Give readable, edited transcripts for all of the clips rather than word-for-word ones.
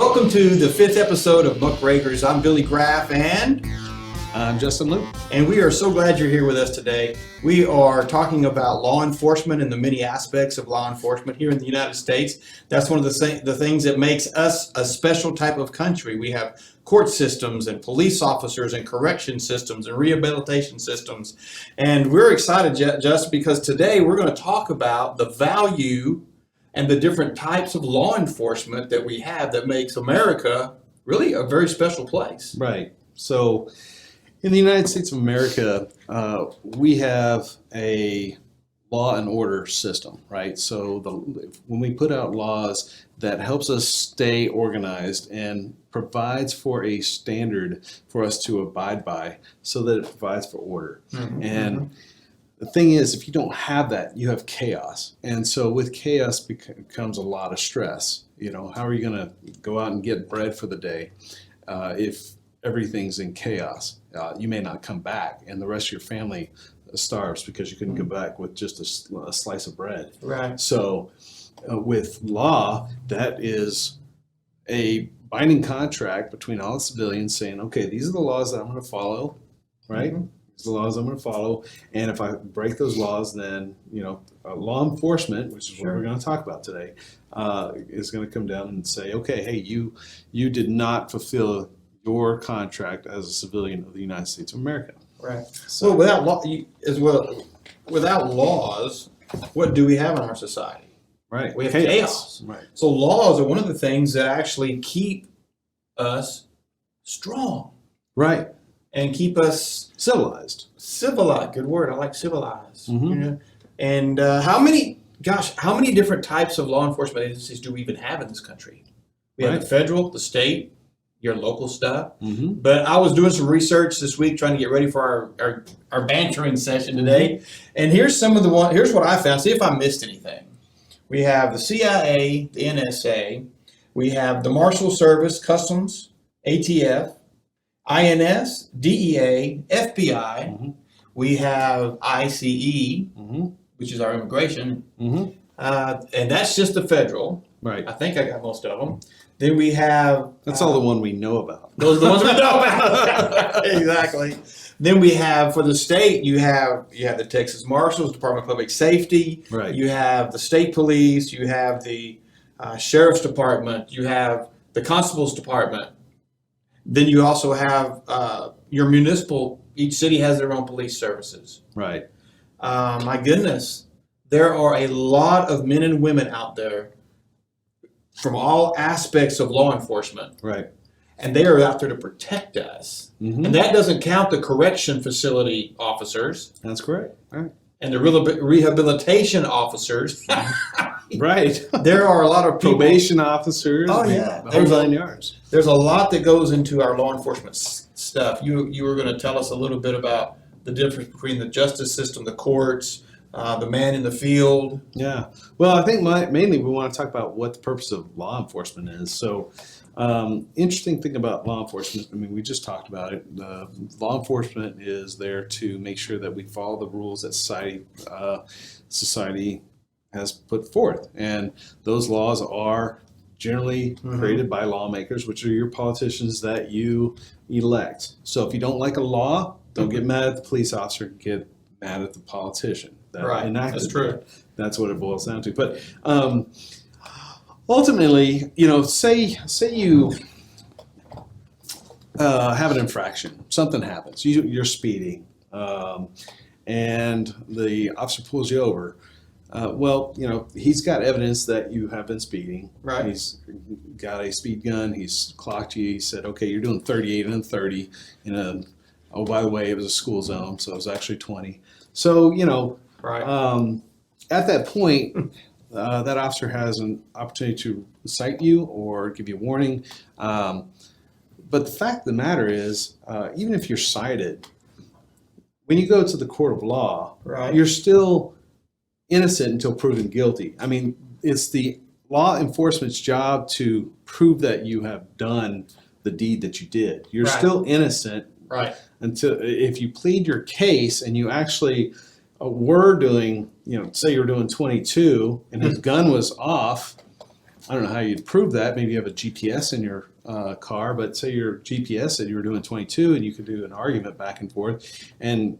Welcome to the 5th episode of Muckrakers. I'm Billy Graff and I'm Justin Luke. And we are so glad you're here with us today. We are talking about law enforcement and the many aspects of law enforcement here in the United States. That's one of the things that makes us a special type of country. We have court systems and police officers and correction systems and rehabilitation systems. And we're excited just because today we're going to talk about the value and the different types of law enforcement that we have that makes America really a very special place. Right. So in the United States of America, we have a law and order system, right? So when we put out laws, that helps us stay organized and provides for a standard for us to abide by so that it provides for order. And the thing is, if you don't have that, you have chaos. And so with chaos comes a lot of stress. You know, how are you going to go out and get bread for the day if everything's in chaos? You may not come back, and the rest of your family starves because you couldn't go back with just a slice of bread. Right. So with law, that is a binding contract between all the civilians saying, okay, these are the laws that I'm going to follow, right? These are the laws I'm going to follow. And if I break those laws, then, law enforcement, which is what we're going to talk about today, is going to come down and say, okay, hey, you did not fulfill your contract as a civilian of the United States of America. Right. So without laws, what do we have in our society? Right. We have chaos. Right. So laws are one of the things that actually keep us strong. Right. And keep us civilized. Civilized. Good word. I like civilized. Mm-hmm. And how many different types of law enforcement agencies do we even have in this country? We have the federal, the state, your local stuff. Mm-hmm. But I was doing some research this week trying to get ready for our bantering session today. And here's what I found. See if I missed anything. We have the CIA, the NSA. We have the Marshal Service, Customs, ATF, INS, DEA, FBI. Mm-hmm. We have ICE, which is our immigration. Mm-hmm. And that's just the federal. Right. I think I got most of them. Then we have... That's all the one we know about. Those are the ones we know about. Exactly. Then we have, for the state, you have the Texas Marshals, Department of Public Safety. Right. You have the state police. You have the Sheriff's Department. You have the Constable's Department. Then you also have your municipal, each city has their own police services. Right. My goodness, there are a lot of men and women out there from all aspects of law enforcement. Right. And they are out there to protect us. Mm-hmm. And that doesn't count the correction facility officers. That's correct. Right. And the rehabilitation officers. Right. There are a lot of people. Probation officers. Oh, yeah. There's 9 yards. There's a lot that goes into our law enforcement stuff. You were going to tell us a little bit about the difference between the justice system, the courts, the man in the field. Yeah. Well, I think mainly we want to talk about what the purpose of law enforcement is. So, interesting thing about law enforcement, I mean, we just talked about it. Law enforcement is there to make sure that we follow the rules that society has put forth. And those laws are generally created by lawmakers, which are your politicians that you elect. So if you don't like a law, don't get mad at the police officer, get mad at the politician. Right, that's true. That's what it boils down to. But ultimately, say you have an infraction, something happens, you're speeding, and the officer pulls you over. He's got evidence that you have been speeding. Right. He's got a speed gun. He's clocked you. He said, okay, you're doing 38 and 30 oh, by the way, it was a school zone, so it was actually 20. So, right. At that point, that officer has an opportunity to cite you or give you a warning. But the fact of the matter is, even if you're cited, when you go to the court of law, right, you're still innocent until proven guilty. I mean, it's the law enforcement's job to prove that you have done the deed that you did. You're still innocent, right, until if you plead your case and you actually were doing, say you were doing 22 and his gun was off, I don't know how you'd prove that. Maybe you have a GPS in your car, but say your GPS said you were doing 22 and you could do an argument back and forth. And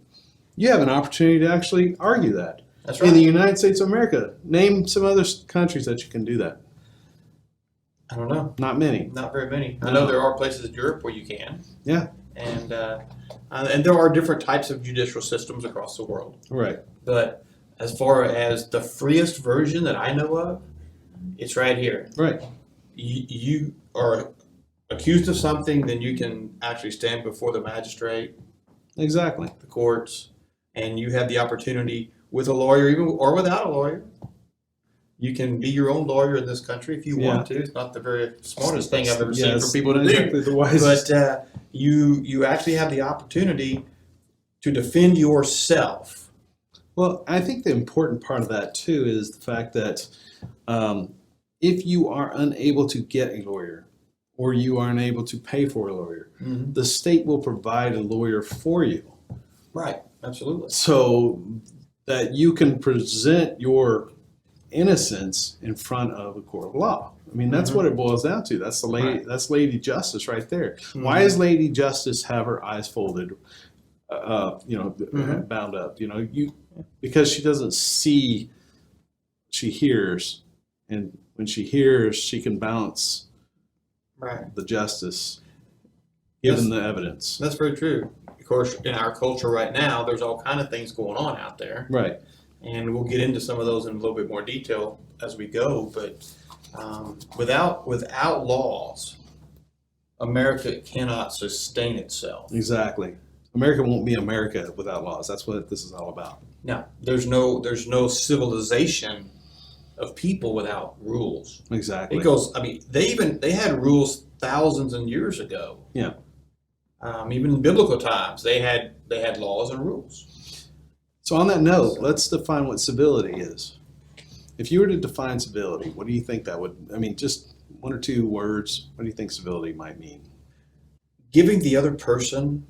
you have an opportunity to actually argue that. That's right. In the United States of America, name some other countries that you can do that. I don't know. Not many. Not very many. I know there are places in Europe where you can. Yeah. And there are different types of judicial systems across the world. Right. But as far as the freest version that I know of, it's right here. Right. You are accused of something, then you can actually stand before the magistrate, Exactly. the courts, and you have the opportunity with a lawyer, even or without a lawyer. You can be your own lawyer in this country if you want to. It's not the very smartest thing I've ever seen for people to exactly do. the wisest. But you actually have the opportunity to defend yourself. Well, I think the important part of that too is the fact that if you are unable to get a lawyer or you are unable to pay for a lawyer, the state will provide a lawyer for you. Right, absolutely. So that you can present your innocence in front of a court of law. I mean, that's what it boils down to. That's the lady. Right. That's Lady Justice right there. Why does Lady Justice have her eyes folded, bound up? Because she doesn't see, she hears, and when she hears, she can balance the justice given the evidence. That's very true. Of course, in our culture right now, there's all kind of things going on out there. Right. And we'll get into some of those in a little bit more detail as we go. But without laws, America cannot sustain itself. Exactly. America won't be America without laws. That's what this is all about. No, there's no civilization of people without rules. Exactly. Because they had rules thousands of years ago. Yeah. Even in biblical times, they had laws and rules. So on that note, let's define what civility is. If you were to define civility, what do you think that would, just one or two words, what do you think civility might mean? Giving the other person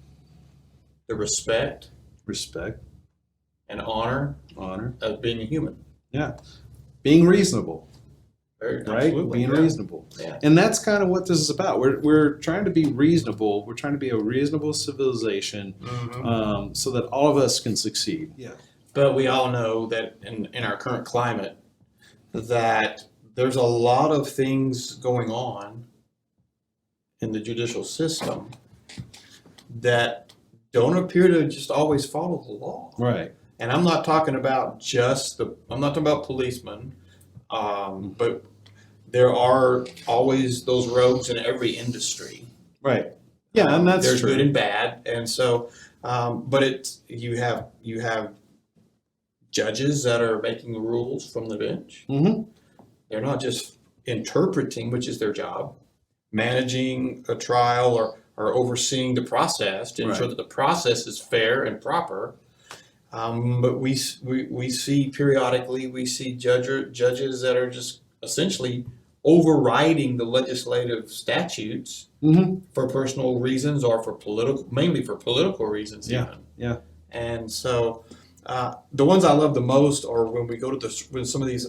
the respect and honor of being a human. Yeah. Being reasonable. Right? Absolutely. Being reasonable. Yeah. And that's kind of what this is about. We're trying to be reasonable. We're trying to be a reasonable civilization so that all of us can succeed. Yeah. But we all know that in our current climate that there's a lot of things going on in the judicial system that don't appear to just always follow the law. Right. And I'm not talking about I'm not talking about policemen, but there are always those rogues in every industry. Right. Yeah, and that's there's true. good and bad, and so, but you have judges that are making rules from the bench. Mm-hmm. They're not just interpreting, which is their job, managing a trial or overseeing the process to ensure that the process is fair and proper. But we see periodically judges that are just essentially overriding the legislative statutes for personal reasons or mainly for political reasons. Yeah. Even. Yeah. And so the ones I love the most are when some of these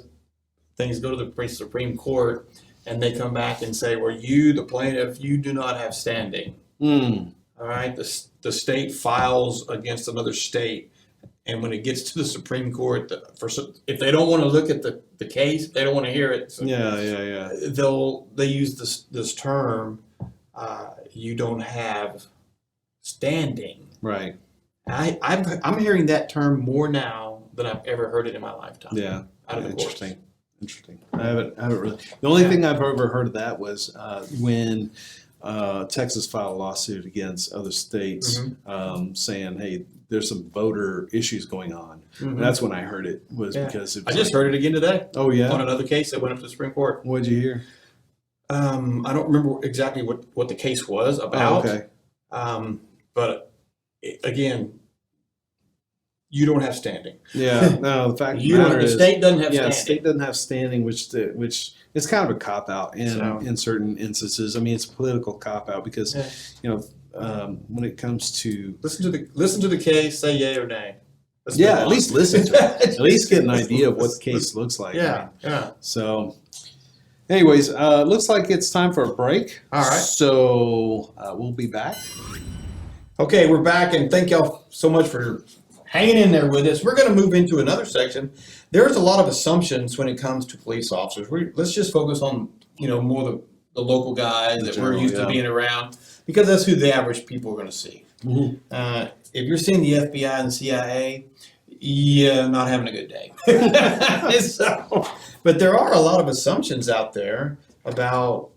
things go to the Supreme Court and they come back and say, well, you, the plaintiff, you do not have standing. All right. The state files against another state. And when it gets to the Supreme Court, if they don't want to look at the case, they don't want to hear it. So they use this term, you don't have standing. Right. I'm hearing that term more now than I've ever heard it in my lifetime. Yeah. Out of the Interesting. I haven't really. The only thing I've ever heard of that was when Texas filed a lawsuit against other states saying, hey, there's some voter issues going on. That's when I heard it because it was I just heard it again today. Oh, yeah? On another case that went up to the Supreme Court. What'd you hear? I don't remember exactly what the case was about. Oh, okay. But again, you don't have standing. Yeah, no, the fact of the matter is, the state doesn't have standing. the state doesn't have standing, which it's kind of a cop out in certain instances. I mean, it's a political cop out because when it comes to listen to the case, say yay or nay. At least listen to it. At least get an idea of what the case looks like. Yeah, yeah. So, Anyways, looks like it's time for a break. All right. So we'll be back. Okay, we're back, and thank y'all so much for hanging in there with us. We're going to move into another section. There's a lot of assumptions when it comes to police officers. Let's just focus on, more the local guys that we're used to being around, because that's who the average people are going to see. Mm-hmm. If you're seeing the FBI and the CIA, you're not having a good day. But there are a lot of assumptions out there about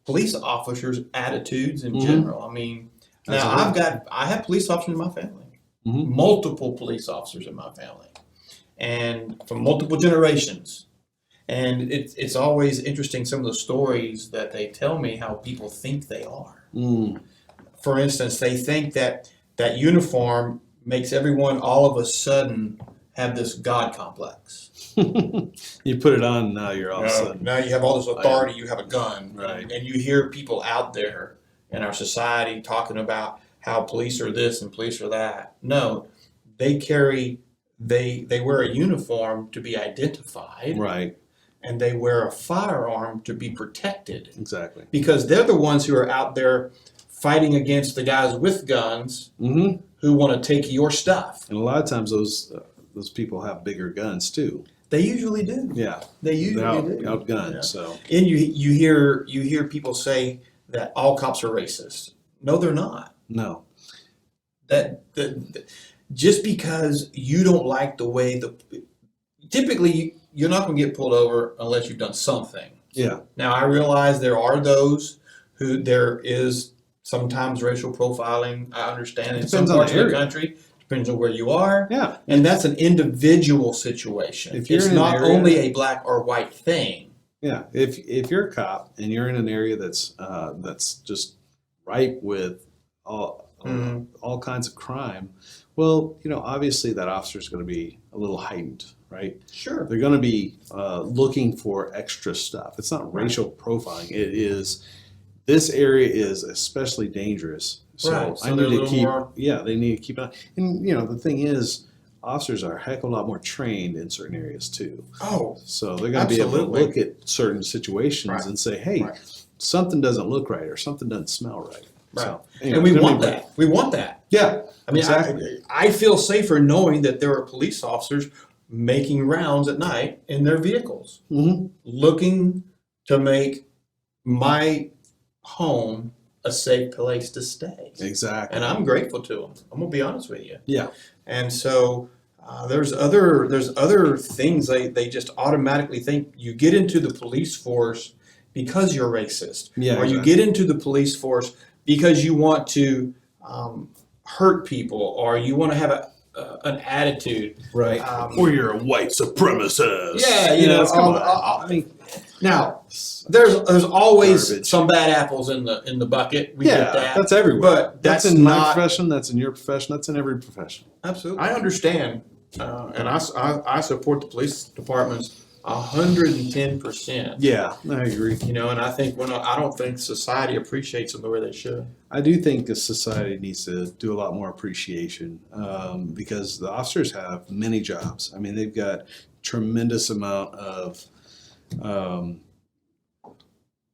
police officers' attitudes in general. I mean, now I have police officers in my family, multiple police officers in my family, and from multiple generations. And it's always interesting, some of the stories that they tell me, how people think they are. For instance, they think that uniform makes everyone all of a sudden have this God complex. You put it on, now you're all of a sudden. Now you have all this authority, you have a gun. Right. And you hear people out there in our society talking about how police are this and police are that. No, they wear a uniform to be identified. Right. And they wear a firearm to be protected. Exactly. Because they're the ones who are out there fighting against the guys with guns who want to take your stuff. And a lot of times those people have bigger guns too. They usually do. Yeah. They usually do. Outgunned. Yeah. So. And you hear people say that all cops are racist. No, they're not. No. That just because you don't like the way typically you're not going to get pulled over unless you've done something. Yeah. Now I realize there are those who there is sometimes racial profiling. I understand in some parts of the country. Depends on where you are. Yeah. And that's an individual situation. It's not only a black or white thing. Yeah. If you're a cop and you're in an area that's just ripe with all kinds of crime, well, obviously that officer is going to be a little heightened, right? Sure. They're going to be looking for extra stuff. It's not racial profiling. It is, this area is especially dangerous. So I need to keep, they need to keep on. And, the thing is, officers are a heck of a lot more trained in certain areas too. Oh, so they're going to be able to look at certain situations and say, hey, something doesn't look right or something doesn't smell right. Right. So, anyway, and we want that. We want that. Yeah. I mean, exactly. I feel safer knowing that there are police officers making rounds at night in their vehicles, looking to make my home a safe place to stay. Exactly. And I'm grateful to them. I'm gonna be honest with you. Yeah. And so there's other things they just automatically think. You get into the police force because you're racist, or you get into the police force because you want to hurt people, or you want to have an attitude, right? Or you're a white supremacist. Yeah, I mean, now there's always some bad apples in the bucket. We get that. That's everywhere. But that's in my profession. That's in your profession. That's in every profession. Absolutely, I understand, and I support the police departments 110%. Yeah, I agree. And I think I don't think society appreciates them the way they should. I do think the society needs to do a lot more appreciation because the officers have many jobs. I mean, they've got tremendous amount of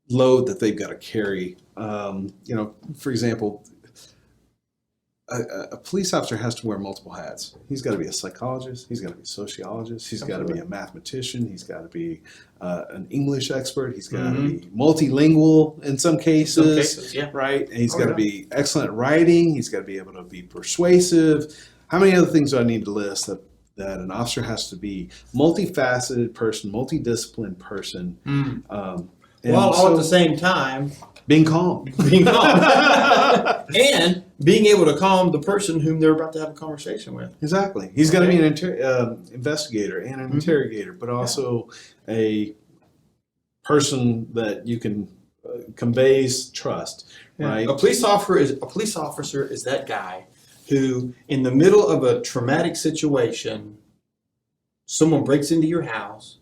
load that they've got to carry. For example, a police officer has to wear multiple hats. He's got to be a psychologist. He's got to be a sociologist. He's got to be a mathematician. He's got to be an English expert. He's got to be multilingual in some cases, right? And he's got to be excellent at writing. He's got to be able to be persuasive. How many other things do I need to list that an officer has to be? Multifaceted person, multidisciplined person. While all at the same time being calm. And being able to calm the person whom they're about to have a conversation with. Exactly. He's got to be an investigator and an interrogator, but also a person that you can conveys trust, right? A police officer is that guy who, in the middle of a traumatic situation, someone breaks into your house,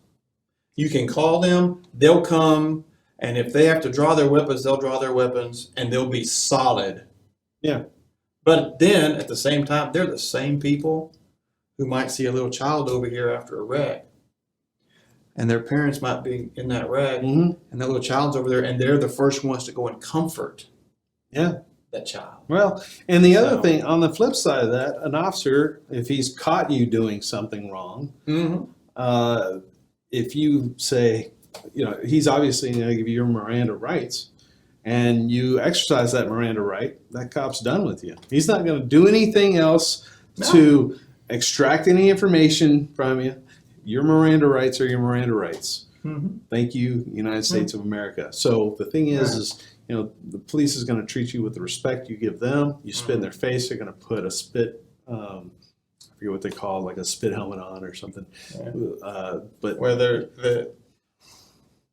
you can call them, they'll come, and if they have to draw their weapons, they'll draw their weapons, and they'll be solid. Yeah. But then, at the same time, they're the same people who might see a little child over here after a wreck. and their parents might be in that wreck, Mm-hmm. and that little child's over there, and they're the first ones to go and comfort Yeah. that child. Well, and the other So- thing, on the flip side of that, an officer, if he's caught you doing something wrong, if you say, he's obviously going to give you your Miranda rights, and you exercise that Miranda right, that cop's done with you. He's not going to do anything else to extract any information from you. Your Miranda rights are your Miranda rights. Thank you, United States of America. So the thing is the police is going to treat you with the respect you give them. You spit in their face, they're going to put a spit, I forget what they call, like a spit helmet on or something. But Whether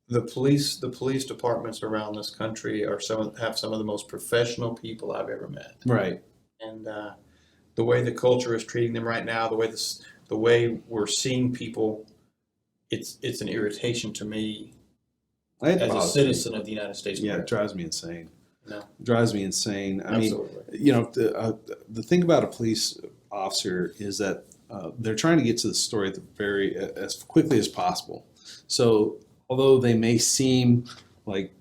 the police departments around this country have some of the most professional people I've ever met. right, And the way the culture is treating them right now, the way we're seeing people, it's an irritation to me it as a bothers citizen of the United States. me. Yeah, it America. drives me insane. No, It drives me insane. I mean, absolutely. the thing about a police officer is that they're trying to get to the story as quickly as possible. So although they may seem like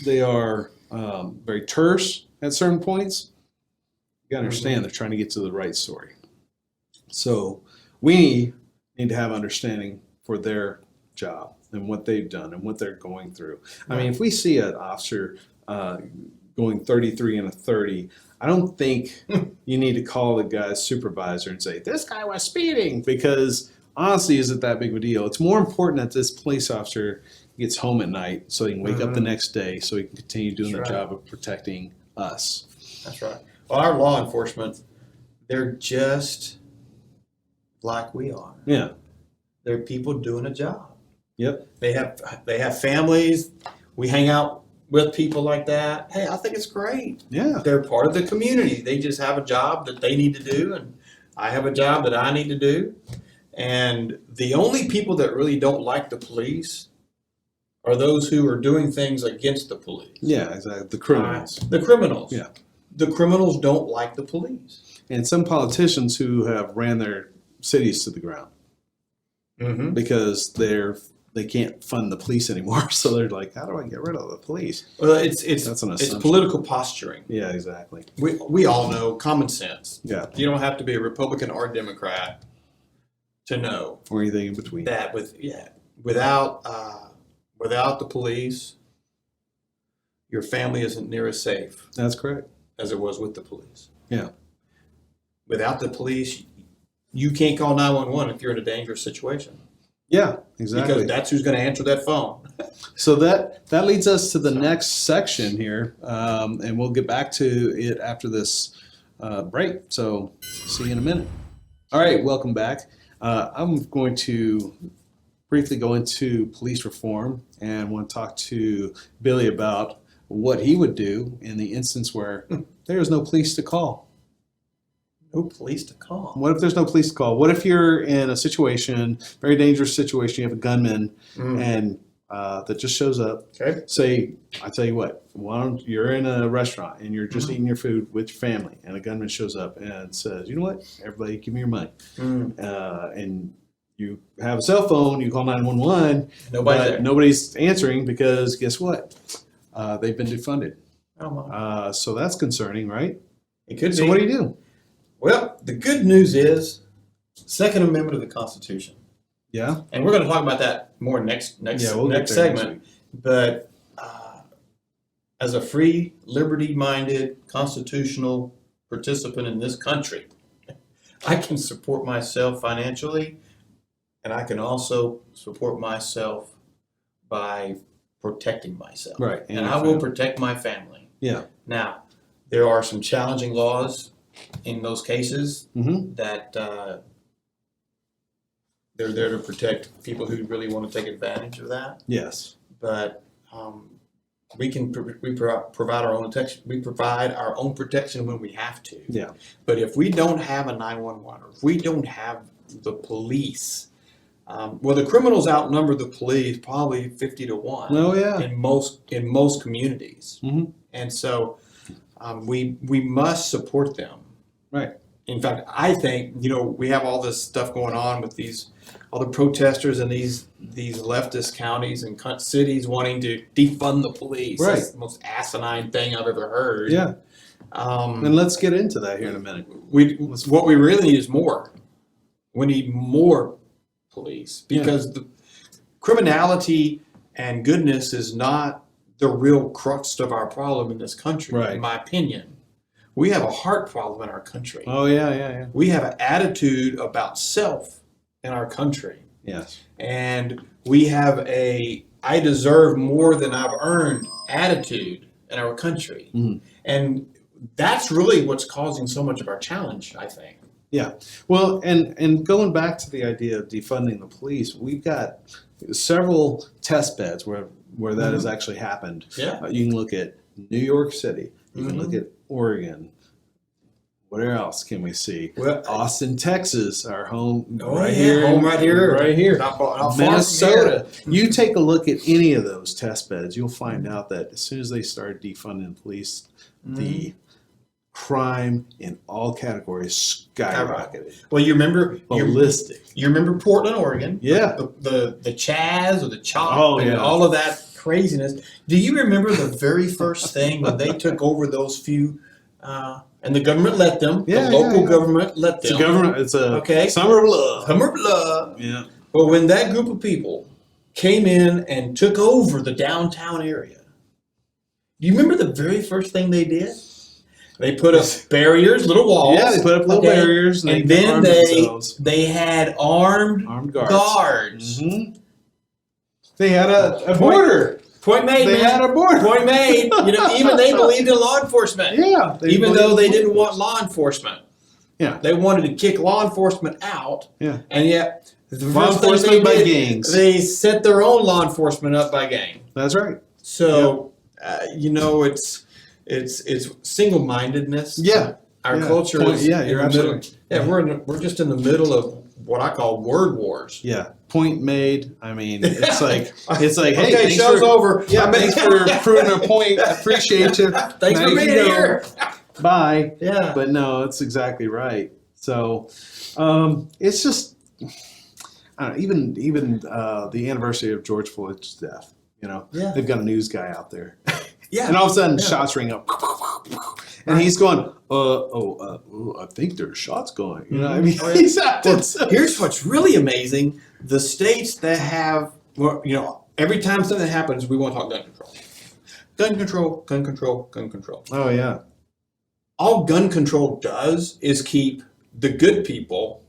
they are very terse at certain points, you gotta understand they're trying to get to the right story. So we need to have understanding for their job and what they've done and what they're going through. I mean, if we see an officer going 33 and a 30, I don't think you need to call the guy's supervisor and say, this guy was speeding, because honestly, is it that big of a deal? It's more important that this police officer gets home at night so he can wake up the next day so he can continue doing That's the right. job of protecting us. That's right. Well, our law enforcement, they're just like we are. Yeah. They're people doing a job. Yep. They have families. We hang out with people like that. Hey, I think it's great. Yeah. They're part of the community. They just have a job that they need to do, and I have a job that I need to do. And the only people that really don't like the police are those who are doing things against the police. Yeah, exactly. The criminals. The criminals. Yeah. The criminals don't like the police. And some politicians who have ran their cities to the ground because they can't fund the police anymore. So they're like, how do I get rid of the police? Well, That's an it's assumption. political posturing. Yeah, exactly. We all know common sense. Yeah. You don't have to be a Republican or a Democrat to know Or anything in between. that without the police, your family isn't near as safe That's correct. as it was with the police. Yeah. Without the police, you can't call 911 if you're in a dangerous situation, Yeah, exactly. because that's who's going to answer that phone. So that leads us to the next section here, and we'll get back to it after this break. So see you in a minute. All right, welcome back. I'm going to briefly go into police reform and want to talk to Billy about what he would do in the instance where there is no police to call. No police to call. What if there's no police to call? What if you're in a situation, very dangerous situation, you have a gunman and that just shows up. Okay. Say, I tell you what, you're in a restaurant and you're just eating your food with your family, and a gunman shows up and says, you know what, everybody give me your money. And you have a cell phone, you call 911, but nobody's answering because guess what? They've been defunded. Oh my. So that's concerning, right? It could So be. what do you do? Well, the good news is Second Amendment of the Constitution. Yeah? And we're going to talk about that more next we'll get next there segment. next week. But as a free, liberty-minded, constitutional participant in this country, I can support myself financially, and I can also support myself by protecting myself. Right. And I will protect my family. Yeah. Now, there are some challenging laws in those cases that they're there to protect people who really want to take advantage of that. Yes. But we provide our own protection. We provide our own protection when we have to. Yeah. But if we don't have a 911, or if we don't have the police, well, the criminals outnumber the police probably 50 to 1. Oh, yeah. In most communities, and so we must support them. Right. in fact, I think, we have all this stuff going on with all the protesters in these leftist counties and cities wanting to defund the police. Right. That's the most asinine thing I've ever heard. Yeah. And let's get into that here in a minute. What we really need is more. We need more police because the criminality and goodness is not the real crux of our problem in this country, Right. in my opinion. We have a heart problem in our country. Oh, yeah. We have an attitude about self in our country. Yes. And we have a I deserve more than I've earned attitude in our country. Mm-hmm. And that's really what's causing so much of our challenge, I think. Yeah. Well, and going back to the idea of defunding the police, we've got several test beds where that has actually happened. Yeah. You can look at New York City. You can Mhm. look at Oregon. Where else can we see? Well, Austin, Texas, our home home right right here. Not far from Minnesota. here. You take a look at any of those test beds, you'll find out that as soon as they start defunding police, the crime in all categories skyrocketed. Well, you remember Ballistic. You remember Portland, Oregon? Yeah. The Chaz or the Chop Oh, and yeah. all of that craziness. Do you remember the very first thing when they took over those few? And the government let them. Yeah, the local yeah. government let It's them. a government. It's a Okay. summer of love. Summer of love. Yeah. But when that group of people came in and took over the downtown area, do you remember the very first thing they did? They put up barriers, little walls. Yeah, they put up little barriers, and they then armed themselves. they had armed guards. guards. Mhm. They had a border. Point made, They man. had a border. Point made. Even they believed in law enforcement. Yeah. Even though they didn't want law enforcement. Yeah. They wanted to kick law enforcement out. Yeah. And yet, the Law first thing enforcement they by did, gangs. they set their own law enforcement up by gang. That's right. So, it's single-mindedness. Yeah. Our Yeah. culture Point- is yeah, in you're the middle. absolutely- Yeah, we're just in the middle of what I call word wars. Yeah. Point made. I mean, it's like hey, Okay, thanks show's for, over. Yeah, thanks for proving a point. Appreciate you. Thanks Now for you being can go. here. Bye. Yeah. But no, it's exactly right. So it's just I don't know, even the anniversary of George Floyd's death. Yeah. They've got a news guy out there, Yeah. and all of a sudden Yeah. shots ring up, and he's going, I think there's shots going. I mean, Oh, yeah. he's acting. Well, here's what's really amazing: the states that have, every time something happens, we want to talk gun control. Gun control, gun control, gun control. Oh yeah, All gun control does is keep the good people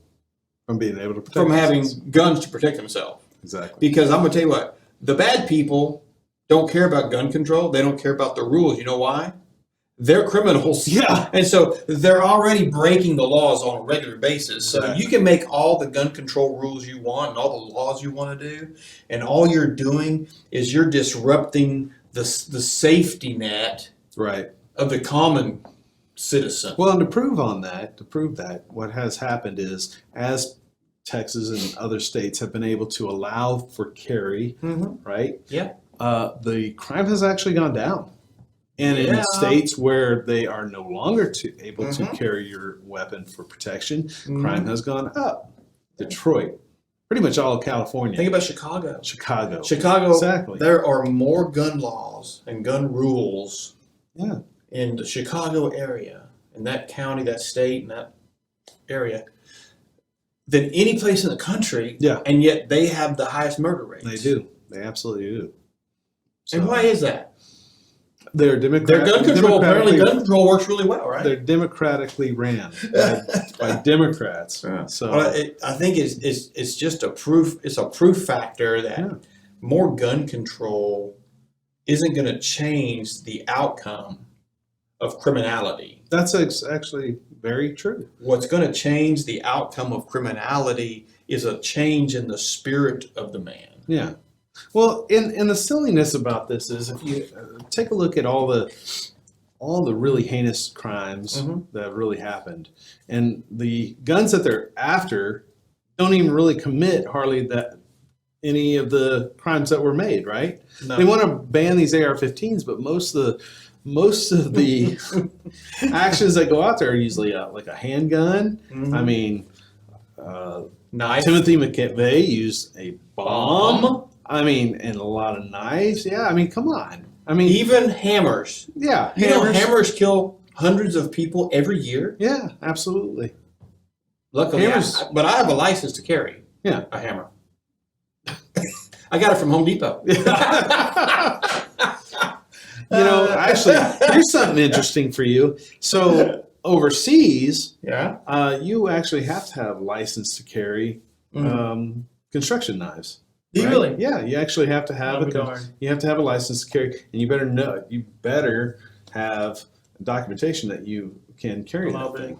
from being able to protect from having themselves. guns to protect themselves. Exactly. Because I'm going to tell you what, the bad people don't care about gun control. They don't care about the rules. You know why? They're criminals. Yeah. And so they're already breaking the laws on a regular basis. So Exactly. you can make all the gun control rules you want and all the laws you want to do. And all you're doing is you're disrupting the safety net Right. of the common citizen. Well, and to prove that, what has happened is as Texas and other states have been able to allow for carry, Mm-hmm. right? Yeah. The crime has actually gone down. And in Yeah. states where they are no longer able to Mhm. carry your weapon for protection, Mhm. crime has gone up. Detroit, pretty much all of California, Think about Chicago. Chicago. Chicago, Exactly. there are more gun laws and gun rules Yeah. in the Chicago area, in that county, that state, and that area, than any place in the country. Yeah. And yet they have the highest murder rates. They do. They absolutely do. And So, why is that? They're Their gun control, apparently gun control works really well, right? They're democratically ran by Democrats. Yeah. So Well, I think it's just a proof. It's a proof factor that Yeah. more gun control isn't going to change the outcome of criminality. that's actually very true. What's going to change the outcome of criminality is a change in the spirit of the man. Yeah. Well, and the silliness about this is if you take a look at all the really heinous crimes Mhm. that have really happened, and the guns that they're after don't even really commit hardly that any of the crimes that were made, right? No. They want to ban these AR-15s, but most of most of the actions that go out there are usually like a handgun. I mean, Knife. Timothy McVeigh used a bomb. I mean, and a lot of knives. Yeah, I mean, come on. I mean, Even hammers. yeah, You know, hammers kill hundreds of people every year. Yeah, absolutely. Luckily, Hammers. but I have a license to carry Yeah. a hammer. I got it from Home Depot. You know, actually, here's something interesting for you. So overseas, Yeah. you actually have to have a license to carry construction knives. Do you right? really? Yeah, you actually have to have Oh, darn. you have to have a license to carry, and you better have documentation that you can carry Well, that I'll thing.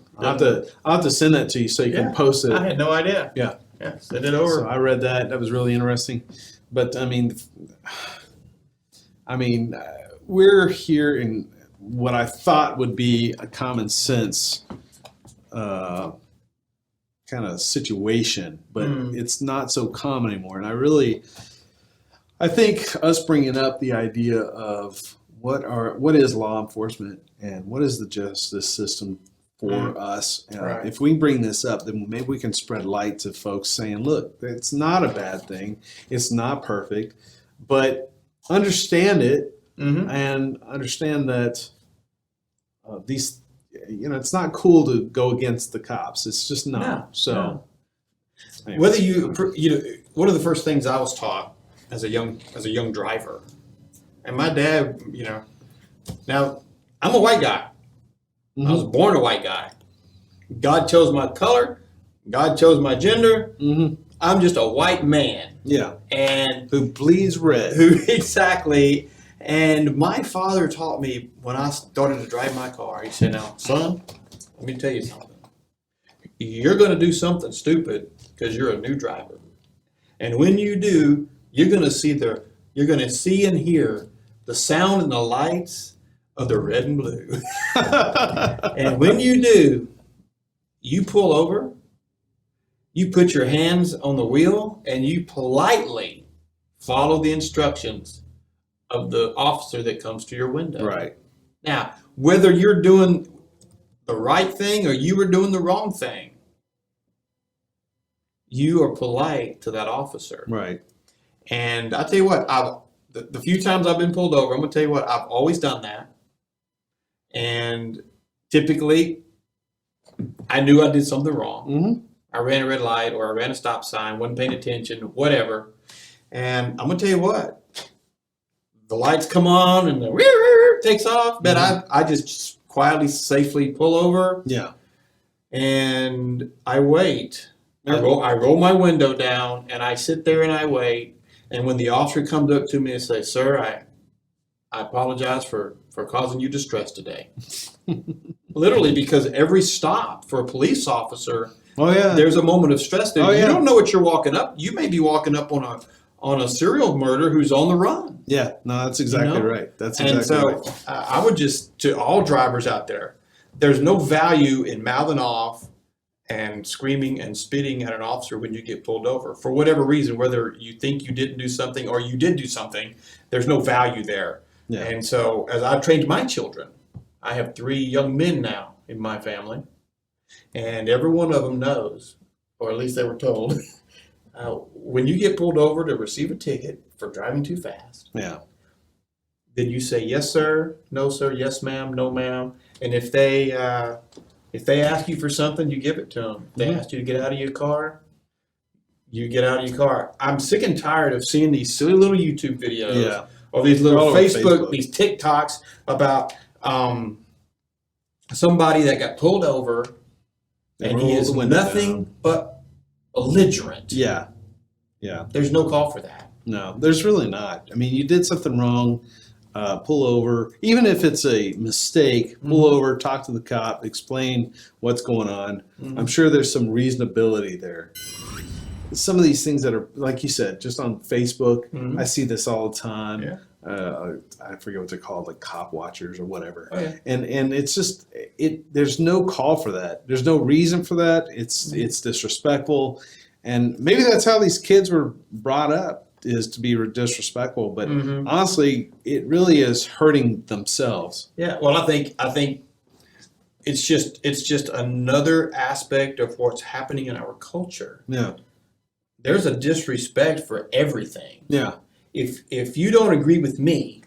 be- I'll have to send that to you so you Yeah, can post it. I had no idea. Yeah. Yeah. Send it over. So I read that. That was really interesting. But I mean, we're here in what I thought would be a common sense kind of situation, but it's not so common anymore. And I think us bringing up the idea of what is law enforcement and what is the justice system for us. Right. If we bring this up, then maybe we can spread light to folks saying, look, it's not a bad thing. It's not perfect, but understand it and understand that these, it's not cool to go against the cops. It's just not. No, so no. anyways. One of the first things I was taught as a young driver, and my dad, now I'm a white guy. I was born a white guy. God chose my color. God chose my gender. I'm just a white man. Yeah. And Who bleeds red. exactly. And my father taught me when I started to drive my car, he said, now, son, let me tell you something. You're going to do something stupid because you're a new driver. And when you do, you're going to see and hear the sound and the lights of the red and blue. And when you do, you pull over, you put your hands on the wheel, and you politely follow the instructions of the officer that comes to your window. Right. Now, whether you're doing the right thing or you were doing the wrong thing, you are polite to that officer. Right. And I tell you what, the few times I've been pulled over, I'm going to tell you what, I've always done that. And typically, I knew I did something wrong. I ran a red light or I ran a stop sign, wasn't paying attention, whatever. And I'm going to tell you what, the lights come on and the takes off, but I just quietly, safely pull over. Yeah. And I wait. I roll my window down and I sit there and I wait. And when the officer comes up to me and says, sir, I apologize for causing you distress today. Literally, because every stop for a police officer, there's a moment of stress there. You don't know what you're walking up. You may be walking up on a serial murderer who's on the run. Yeah, no, that's exactly right. That's exactly and so, right. I would just, to all drivers out there, there's no value in mouthing off and screaming and spitting at an officer when you get pulled over. For whatever reason, whether you think you didn't do something or you did do something, there's no value there. Yeah. And so, as I've trained my children, I have 3 young men now in my family, and every one of them knows, or at least they were told, when you get pulled over to receive a ticket for driving too fast, then you say, yes, sir, no, sir, yes, ma'am, no, ma'am. And if they ask you for something, you give it to them. If they ask you to get out of your car, you get out of your car. I'm sick and tired of seeing these silly little YouTube videos or these little Facebook, these TikToks about somebody that got pulled over and he is nothing but belligerent. Yeah. There's no call for that. No, there's really not. I mean, you did something wrong, pull over. Even if it's a mistake, pull over, talk to the cop, explain what's going on. I'm sure there's some reasonability there. Some of these things that are, like you said, just on Facebook, I see this all the time. Yeah. I forget what they're called, like cop watchers or whatever. Oh, yeah. And it's just, there's no call for that. There's no reason for that. It's disrespectful. And maybe that's how these kids were brought up. is to be disrespectful, but honestly, it really is hurting themselves. Yeah. Well, I think it's just another aspect of what's happening in our culture. Yeah. There's a disrespect for everything. Yeah. If you don't agree with me,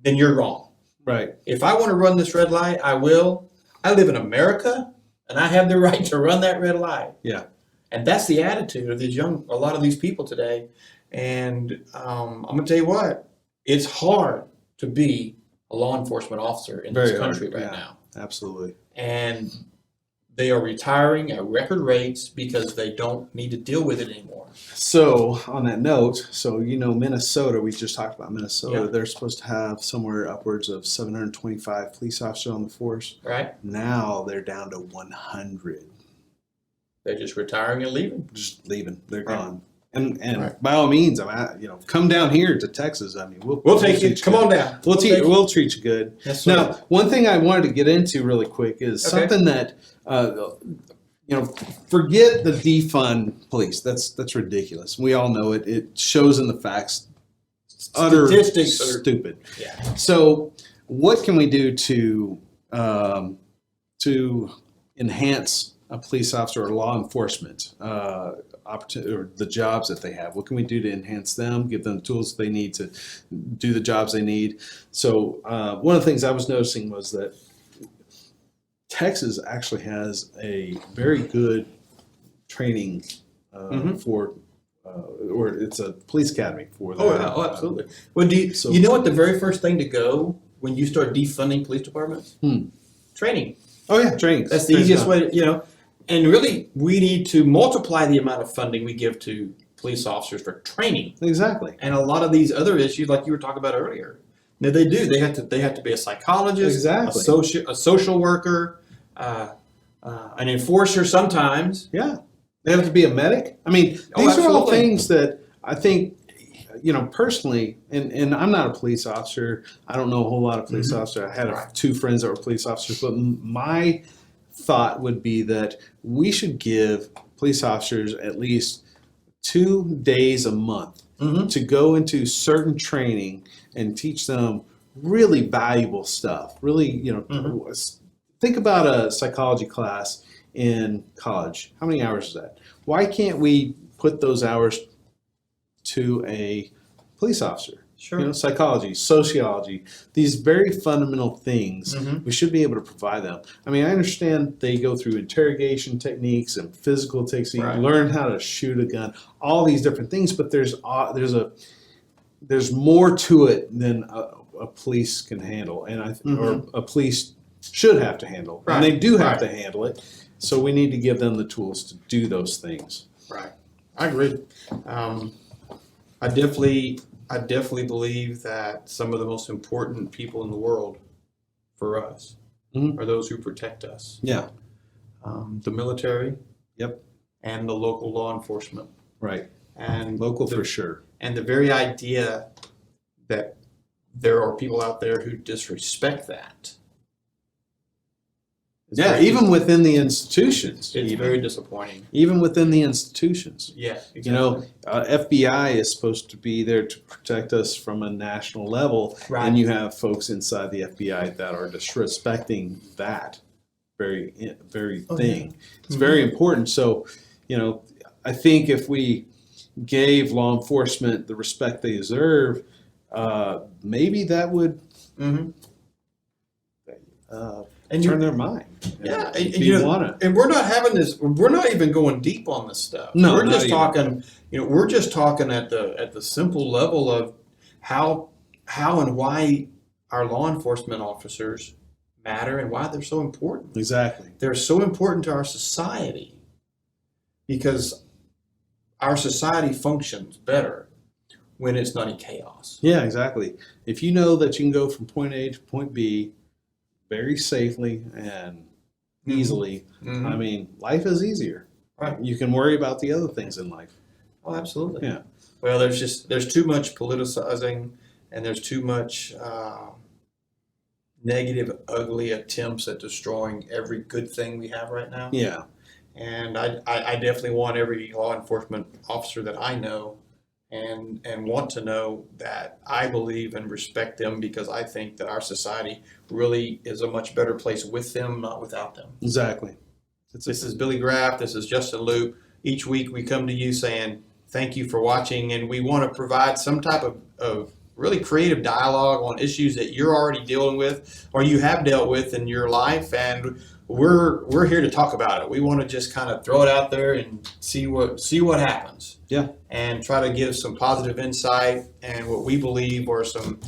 then you're wrong. Right. If I want to run this red light, I will. I live in America, and I have the right to run that red light. Yeah. And that's the attitude of a lot of these people today. And I'm going to tell you what, it's hard to be a law enforcement officer in this country right now. Absolutely. And they are retiring at record rates because they don't need to deal with it anymore. So on that note, Minnesota, we just talked about Minnesota. Yeah. They're supposed to have somewhere upwards of 725 police officers on the force. Right? Now they're down to 100. They're just retiring and leaving. Just leaving. They're Right. gone. And Right. by all means, come down here to Texas. I mean, We'll take you. Come on down. We'll treat you good. Yes, Now, one thing I wanted to get into really quick is something that, forget the defund police. That's ridiculous. We all know it. It shows in the facts. Utter Statistics are stupid. Yeah. So, what can we do to enhance a police officer or law enforcement opportunity or the jobs that they have? What can we do to enhance them, give them the tools they need to do the jobs they need? So one of the things I was noticing was that Texas actually has a very good training for, or it's a police academy for them. Absolutely. Well, you know what the very first thing to go when you start defunding police departments? Training. Oh yeah, training. That's the easiest way to, and really we need to multiply the amount of funding we give to police officers for training. Exactly. And a lot of these other issues, like you were talking about earlier, now they do. They have to be a psychologist, Exactly. a social worker, an enforcer sometimes. Yeah. They have to be a medic. I mean, these are all things that I think, personally, and I'm not a police officer. I don't know a whole lot of police officers. I had two friends that were police officers, but my thought would be that we should give police officers at least 2 days a month to go into certain training and teach them really valuable stuff. Really, think about a psychology class in college. How many hours is that? Why can't we put those hours to a police officer? Sure. Psychology, sociology, these very fundamental things, we should be able to provide them. I mean, I understand they go through interrogation techniques and physical techniques, learn how to shoot a gun, all these different things, but there's more to it than a police can handle, and or a police should have to handle, and they do have to handle it. So we need to give them the tools to do those things. Right. I agree. I definitely believe that some of the most important people in the world for us are those who protect us. Yeah. The military. Yep. And the local law enforcement. Right. And local for sure. And the very idea that there are people out there who disrespect that. Yeah, even within the institutions. It's very disappointing. Even within the institutions. Yeah, exactly. FBI is supposed to be there to protect us from a national level, and you have folks inside the FBI that are disrespecting that very thing. It's very important. So, I think if we gave law enforcement the respect they deserve, maybe that would turn their mind. Yeah, and we're not having this. We're not even going deep on this stuff. No, we're just talking. We're just talking at the simple level of how and why our law enforcement officers matter and why they're so important. Exactly. They're so important to our society because our society functions better when it's not in chaos. Yeah, exactly. If you know that you can go from point A to point B very safely and easily, I mean, life is easier. Right. You can worry about the other things in life. Oh, absolutely. Yeah. Well, there's too much politicizing, and there's too much negative, ugly attempts at destroying every good thing we have right now. Yeah. And I definitely want every law enforcement officer that I know and want to know that I believe and respect them, because I think that our society really is a much better place with them, not without them. Exactly. This is Billy Graff. This is Justin Loop. Each week we come to you saying thank you for watching, and we want to provide some type of really creative dialogue on issues that you're already dealing with or you have dealt with in your life, and we're here to talk about it. We want to just kind of throw it out there and see what happens. Yeah. And try to give some positive insight and what we believe are some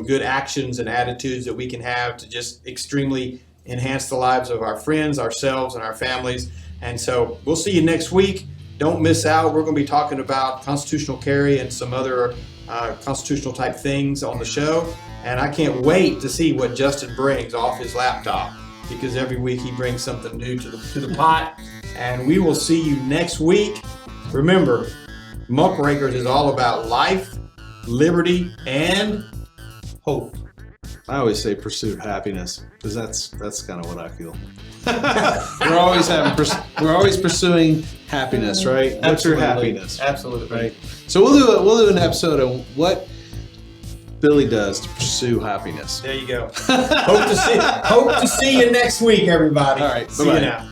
good actions and attitudes that we can have to just extremely enhance the lives of our friends, ourselves, and our families. And so we'll see you next week. Don't miss out. We're going to be talking about constitutional carry and some other constitutional type things on the show. And I can't wait to see what Justin brings off his laptop, because every week he brings something new to the pot. And we will see you next week. Remember, Muckrakers is all about life, liberty, and hope. I always say pursuit of happiness, because that's kind of what I feel. we're always pursuing happiness, right? What's your happiness? Absolutely. Right. So we'll do an episode on what Billy does to pursue happiness. There you go. Hope to see you next week, everybody. All right. See bye-bye. you now.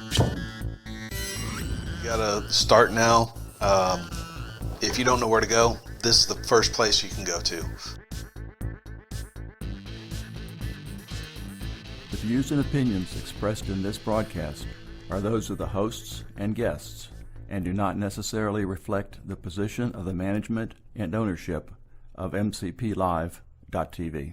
You gotta start now. If you don't know where to go, this is the first place you can go to. The views and opinions expressed in this broadcast are those of the hosts and guests and do not necessarily reflect the position of the management and ownership of mcplive.tv.